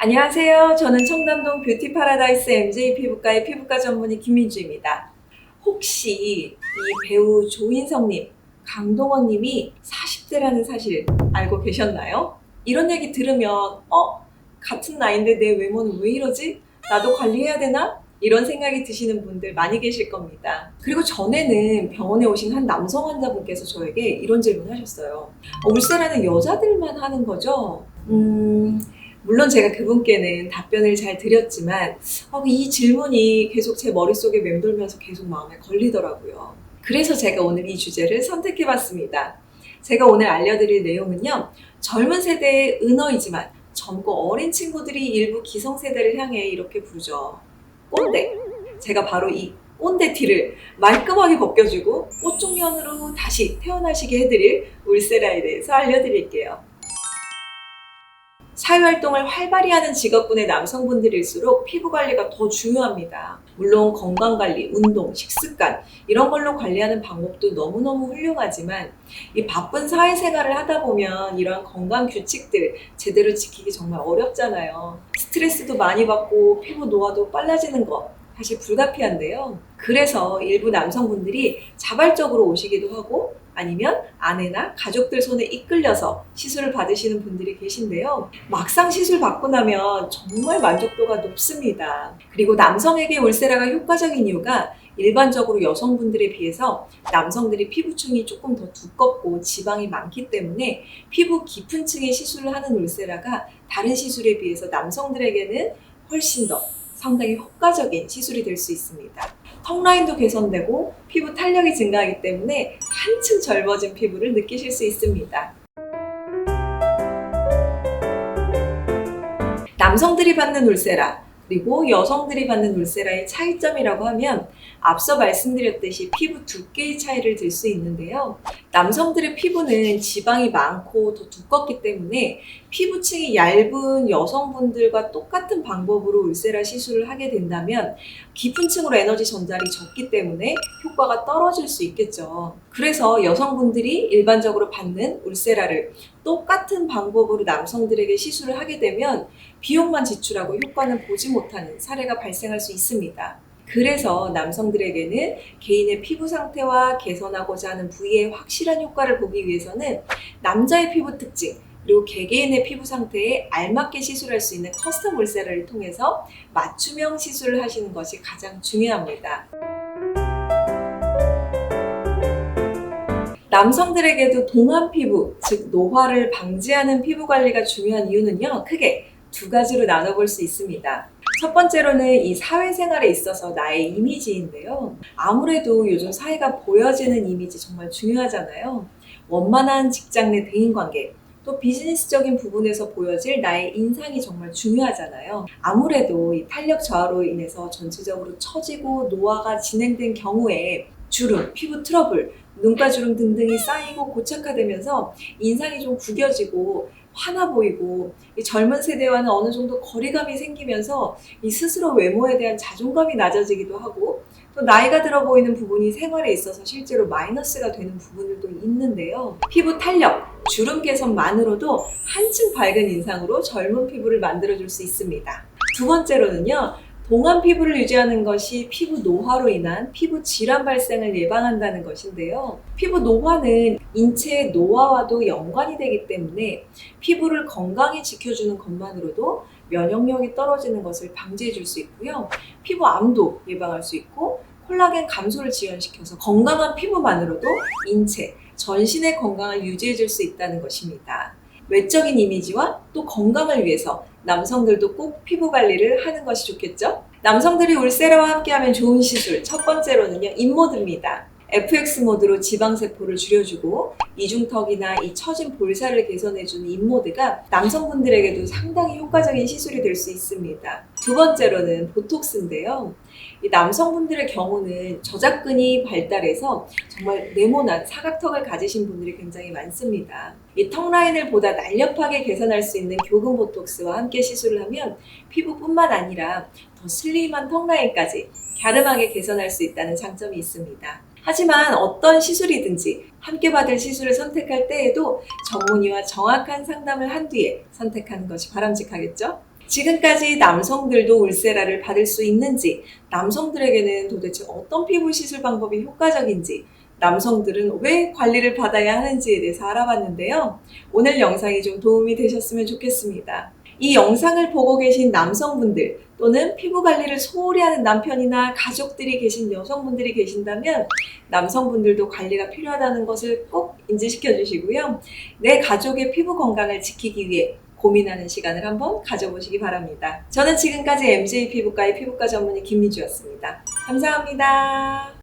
안녕하세요. 저는 청담동 뷰티 파라다이스 MJ 피부과의 피부과 전문의 김민주입니다. 혹시 이 배우 조인성님, 강동원님이 40대라는 사실 알고 계셨나요? 이런 얘기 들으면 같은 나이인데 내 외모는 왜 이러지? 나도 관리해야 되나? 이런 생각이 드시는 분들 많이 계실 겁니다. 그리고 전에는 병원에 오신 한 남성 환자분께서 저에게 이런 질문을 하셨어요. 울세라는 여자들만 하는 거죠? 물론 제가 그분께는 답변을 잘 드렸지만 이 질문이 계속 제 머릿속에 맴돌면서 계속 마음에 걸리더라고요. 그래서 제가 오늘 이 주제를 선택해봤습니다. 제가 오늘 알려드릴 내용은요, 젊은 세대의 은어이지만 젊고 어린 친구들이 일부 기성세대를 향해 이렇게 부르죠. 꼰대. 제가 바로 이 꼰대 티를 말끔하게 벗겨주고 꽃중년으로 다시 태어나시게 해드릴 울세라에 대해서 알려드릴게요. 사회활동을 활발히 하는 직업군의 남성분들일수록 피부 관리가 더 중요합니다. 물론 건강관리, 운동, 식습관 이런 걸로 관리하는 방법도 너무너무 훌륭하지만 이 바쁜 사회생활을 하다 보면 이러한 건강 규칙들 제대로 지키기 정말 어렵잖아요. 스트레스도 많이 받고 피부 노화도 빨라지는 거 사실 불가피한데요. 그래서 일부 남성분들이 자발적으로 오시기도 하고 아니면 아내나 가족들 손에 이끌려서 시술을 받으시는 분들이 계신데요. 막상 시술 받고 나면 정말 만족도가 높습니다. 그리고 남성에게 울세라가 효과적인 이유가 일반적으로 여성분들에 비해서 남성들이 피부층이 조금 더 두껍고 지방이 많기 때문에 피부 깊은 층에 시술을 하는 울세라가 다른 시술에 비해서 남성들에게는 훨씬 더 상당히 효과적인 시술이 될 수 있습니다. 턱 라인도 개선되고 피부 탄력이 증가하기 때문에 한층 젊어진 피부를 느끼실 수 있습니다. 남성들이 받는 울세라 그리고 여성들이 받는 울세라의 차이점이라고 하면 앞서 말씀드렸듯이 피부 두께의 차이를 들 수 있는데요. 남성들의 피부는 지방이 많고 더 두껍기 때문에 피부층이 얇은 여성분들과 똑같은 방법으로 울세라 시술을 하게 된다면 깊은 층으로 에너지 전달이 적기 때문에 효과가 떨어질 수 있겠죠. 그래서 여성분들이 일반적으로 받는 울세라를 똑같은 방법으로 남성들에게 시술을 하게 되면 비용만 지출하고 효과는 보지 못하는 사례가 발생할 수 있습니다. 그래서 남성들에게는 개인의 피부 상태와 개선하고자 하는 부위의 확실한 효과를 보기 위해서는 남자의 피부 특징 그리고 개개인의 피부 상태에 알맞게 시술할 수 있는 커스텀 울세라를 통해서 맞춤형 시술을 하시는 것이 가장 중요합니다. 남성들에게도 동안 피부, 즉 노화를 방지하는 피부 관리가 중요한 이유는요, 크게 두 가지로 나눠볼 수 있습니다. 첫 번째로는 이 사회생활에 있어서 나의 이미지인데요. 아무래도 요즘 사회가 보여지는 이미지 정말 중요하잖아요. 원만한 직장 내 대인관계, 또 비즈니스적인 부분에서 보여질 나의 인상이 정말 중요하잖아요. 아무래도 이 탄력 저하로 인해서 전체적으로 처지고 노화가 진행된 경우에 주름, 피부 트러블, 눈가주름 등등이 쌓이고 고착화되면서 인상이 좀 구겨지고 화나 보이고 이 젊은 세대와는 어느 정도 거리감이 생기면서 이 스스로 외모에 대한 자존감이 낮아지기도 하고 또 나이가 들어 보이는 부분이 생활에 있어서 실제로 마이너스가 되는 부분들도 있는데요. 피부 탄력, 주름 개선만으로도 한층 밝은 인상으로 젊은 피부를 만들어줄 수 있습니다. 두 번째로는요. 동안 피부를 유지하는 것이 피부 노화로 인한 피부 질환 발생을 예방한다는 것인데요. 피부 노화는 인체의 노화와도 연관이 되기 때문에 피부를 건강히 지켜주는 것만으로도 면역력이 떨어지는 것을 방지해 줄 수 있고요. 피부암도 예방할 수 있고 콜라겐 감소를 지연시켜서 건강한 피부만으로도 인체, 전신의 건강을 유지해 줄 수 있다는 것입니다. 외적인 이미지와 또 건강을 위해서 남성들도 꼭 피부 관리를 하는 것이 좋겠죠? 남성들이 울세라와 함께하면 좋은 시술 첫 번째로는요, 인모드입니다. FX 모드로 지방세포를 줄여주고 이중턱이나 이 처진 볼살을 개선해주는 인모드가 남성분들에게도 상당히 효과적인 시술이 될 수 있습니다. 두 번째로는 보톡스인데요. 이 남성분들의 경우는 저작근이 발달해서 정말 네모난 사각턱을 가지신 분들이 굉장히 많습니다. 이 턱 라인을 보다 날렵하게 개선할 수 있는 교근 보톡스와 함께 시술을 하면 피부뿐만 아니라 더 슬림한 턱 라인까지 갸름하게 개선할 수 있다는 장점이 있습니다. 하지만 어떤 시술이든지 함께 받을 시술을 선택할 때에도 전문의와 정확한 상담을 한 뒤에 선택하는 것이 바람직하겠죠? 지금까지 남성들도 울세라를 받을 수 있는지, 남성들에게는 도대체 어떤 피부 시술 방법이 효과적인지, 남성들은 왜 관리를 받아야 하는지에 대해서 알아봤는데요. 오늘 영상이 좀 도움이 되셨으면 좋겠습니다. 이 영상을 보고 계신 남성분들 또는 피부 관리를 소홀히 하는 남편이나 가족들이 계신 여성분들이 계신다면 남성분들도 관리가 필요하다는 것을 꼭 인지시켜 주시고요. 내 가족의 피부 건강을 지키기 위해 고민하는 시간을 한번 가져보시기 바랍니다. 저는 지금까지 MJ 피부과의 피부과 전문의 김미주였습니다. 감사합니다.